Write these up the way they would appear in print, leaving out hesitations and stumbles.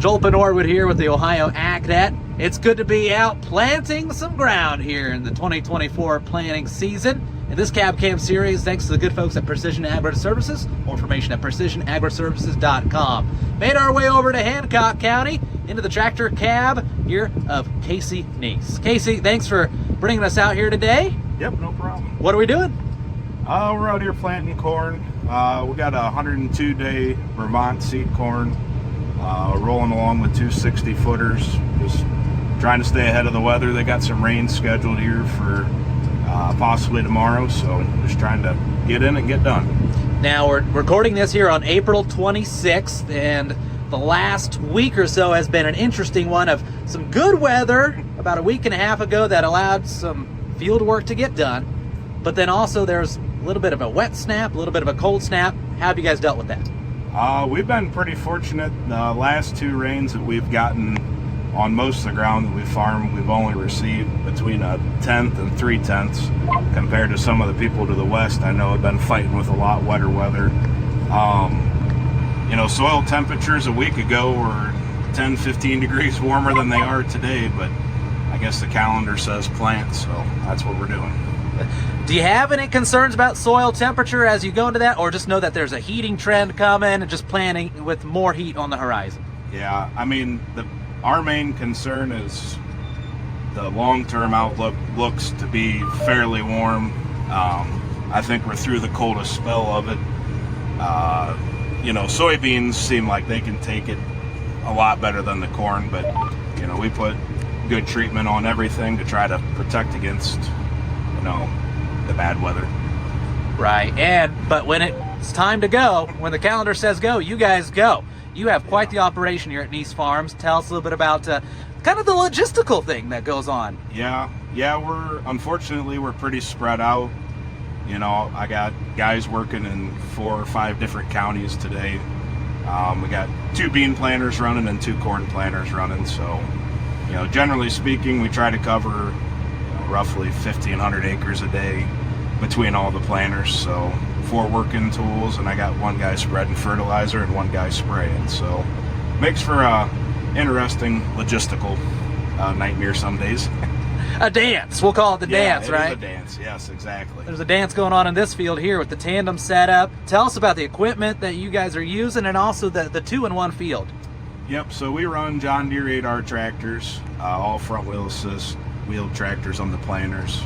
Joel Penhorwood here with the Ohio AgNet. It's good to be out planting some ground here in the 2024 planting season. In this cab cam series, thanks to the good folks at Precision Agri-Services. More information at precisionagriservices.com. Made our way over to Hancock County into the tractor cab here of Casey Niese. Casey, thanks for bringing us out here today. Yep, no problem. What are we doing? We're out here planting corn. We got a 102-day Vermont seed corn rolling along with two 60-footers. Just trying to stay ahead of the weather. They got some rain scheduled here for possibly tomorrow, so just trying to get in and get done. Now, we're recording this here on April 26th, and the last week or so has been an interesting one of some good weather about a week and a half ago that allowed some field work to get done, but then also there's a little bit of a wet snap, a little bit of a cold snap. How have you guys dealt with that? We've been pretty fortunate. The last two rains that we've gotten on most of the ground that we farm, we've only received between a tenth and 3/10 compared to some of the people to the west I know have been fighting with a lot wetter weather. You know, soil temperatures a week ago were 10-15 degrees warmer than they are today, but I guess the calendar says plant, so that's what we're doing. Do you have any concerns about soil temperature as you go into that, or just know that there's a heating trend coming and just planning with more heat on the horizon? Yeah, I mean, our main concern is the long-term outlook looks to be fairly warm. I think we're through the coldest spell of it. You know, soybeans seem like they can take it a lot better than the corn, but, you know, we put good treatment on everything to try to protect against, you know, the bad weather. Right, but when it's time to go, when the calendar says go, you guys go. You have quite the operation here at Niese Farms. Tell us a little bit about kind of the logistical thing that goes on. Yeah, unfortunately we're pretty spread out. You know, I got guys working in 4 or 5 different counties today. We got 2 bean planters running and 2 corn planters running. So, you know, generally speaking, we try to cover roughly 1,500 acres a day between all the planters. So 4 working tools, and I got 1 guy spreading fertilizer and 1 guy spraying. So makes for a interesting logistical nightmare some days. A dance, we'll call it the dance, right? It is a dance, yes, exactly. There's a dance going on in this field here with the tandem setup. Tell us about the equipment that you guys are using and also the 2-in-1 field. Yep, so we run John Deere 8R tractors, all front wheel assist wheeled tractors on the planters.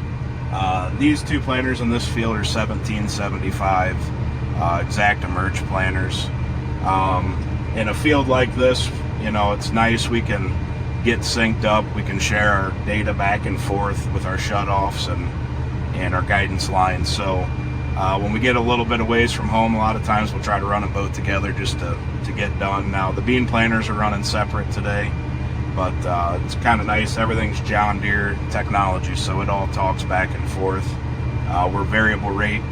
These 2 planters in this field are 1775 exact emerge planters. In a field like this, you know, it's nice we can get synced up. We can share our data back and forth with our shutoffs and our guidance lines. So when we get a little bit of ways from home, a lot of times we'll try to run them both together just to get done. Now the bean planters are running separate today, but it's kind of nice. Everything's John Deere technology, so it all talks back and forth. We're variable rate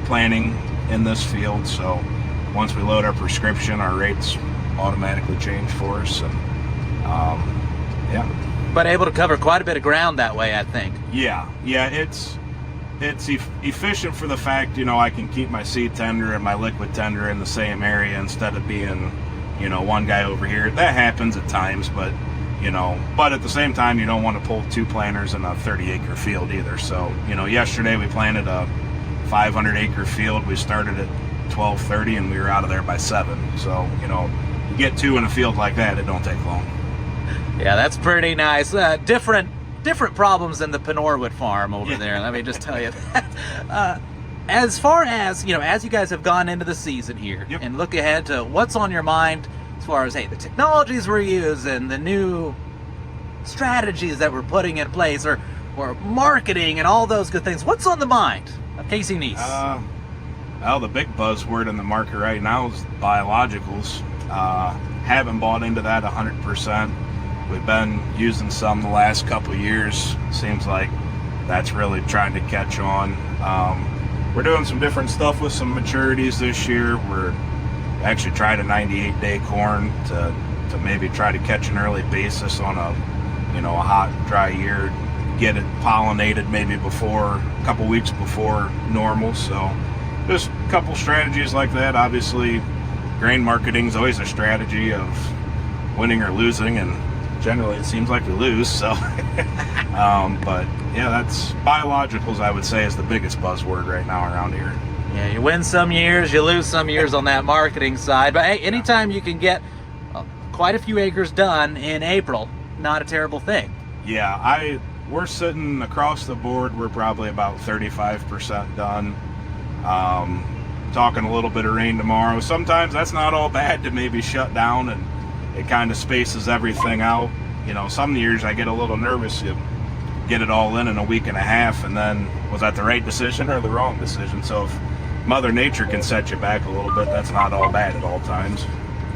planting in this field, so once we load our prescription, our rates automatically change for us. And yeah. But able to cover quite a bit of ground that way, I think. Yeah, it's efficient for the fact, you know, I can keep my seed tender and my liquid tender in the same area instead of being, you know, 1 guy over here. That happens at times, but, you know, but at the same time, you don't want to pull 2 planters in a 30-acre field either. So, you know, yesterday we planted a 500-acre field. We started at 12:30 and we were out of there by 7. So, you know, you get 2 in a field like that, it don't take long. Yeah, that's pretty nice. Different problems than the Penhorwood farm over there. Let me just tell you that. As far as, you know, as you guys have gone into the season here and look ahead to what's on your mind as far as, hey, the technologies we're using, the new strategies that we're putting in place, or marketing and all those good things, what's on the mind of Casey Niese? Well, the big buzzword in the market right now is biologicals. Haven't bought into that 100%. We've been using some the last couple of years. Seems like that's really trying to catch on. We're doing some different stuff with some maturities this year. We're actually tried a 98-day corn to maybe try to catch an early basis on a hot, dry year, get it pollinated maybe before, a couple weeks before normal. So just a couple strategies like that. Obviously, grain marketing is always a strategy of, winning or losing, and generally it seems like we lose. So, but yeah, that's biologicals, I would say, is the biggest buzzword right now around here. Yeah, you win some years, you lose some years on that marketing side. But hey, anytime you can get quite a few acres done in April, not a terrible thing. Yeah, we're sitting across the board. We're probably about 35% done. Talking a little bit of rain tomorrow. Sometimes that's not all bad to maybe shut down, and it kind of spaces everything out. You know, some years I get a little nervous. You get it all in a week and a half, and then was that the right decision or the wrong decision? So if Mother Nature can set you back a little bit, that's not all bad at all times.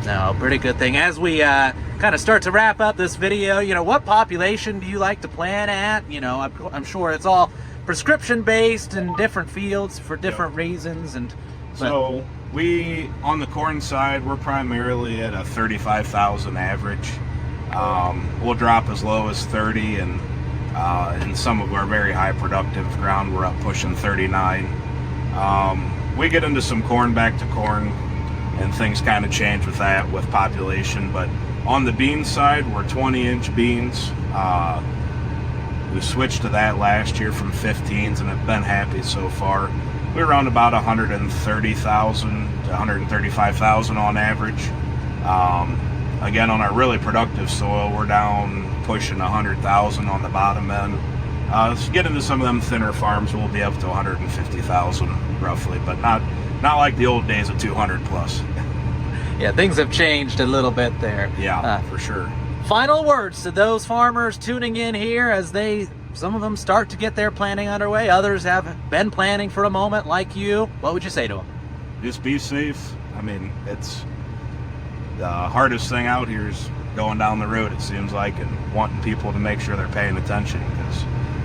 No, pretty good thing. As we kind of start to wrap up this video, you know, what population do you like to plant at? You know, I'm sure it's all prescription based in different fields for different reasons. And so we, on the corn side, we're primarily at a 35,000 average. We'll drop as low as 30, and in some of our very high productive ground, we're up pushing 39. We get into some corn back to corn, and things kind of change with that, with population. But on the bean side, we're 20-inch beans. We switched to that last year from 15s, and have been happy so far. We're around about 130,000 to 135,000 on average. Again, on our really productive soil, we're down pushing 100,000 on the bottom end. Let's get into some of them thinner farms, we'll be up to 150,000 roughly, but not like the old days of 200 plus. Yeah, things have changed a little bit there. Yeah, for sure. Final words to those farmers tuning in here as some of them start to get their planting underway. Others have been planting for a moment like you. What would you say to them? Just be safe. I mean, it's the hardest thing out here is going down the road, it seems like, and wanting people to make sure they're paying attention, because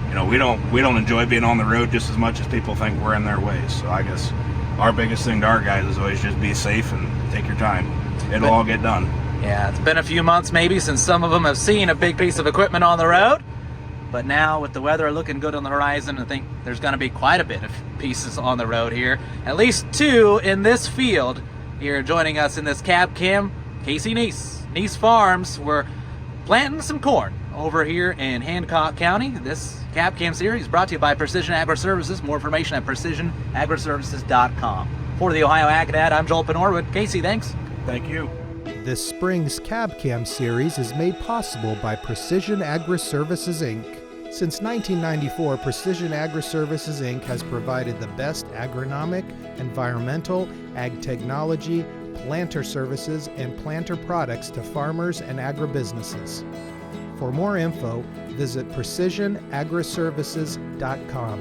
you know, we don't enjoy being on the road just as much as people think we're in their way. So I guess our biggest thing to our guys is always just be safe and take your time. It'll all get done. Yeah, it's been a few months maybe since some of them have seen a big piece of equipment on the road. But now with the weather looking good on the horizon, I think there's going to be quite a bit of pieces on the road here. At least 2 in this field here. Joining us in this cab cam, Casey Niese. Niese Farms. We're planting some corn over here in Hancock County. This cab cam series brought to you by Precision Agri-Services. More information at precisionagriservices.com. For the Ohio Ag-Dad, I'm Joel Penhorwood. Casey, thanks. Thank you. This spring's Cab Cam series is made possible by Precision Agri-Services, Inc. Since 1994, Precision Agri-Services, Inc. has provided the best agronomic, environmental, ag technology, planter services, and planter products to farmers and agribusinesses. For more info, visit precisionagriservices.com.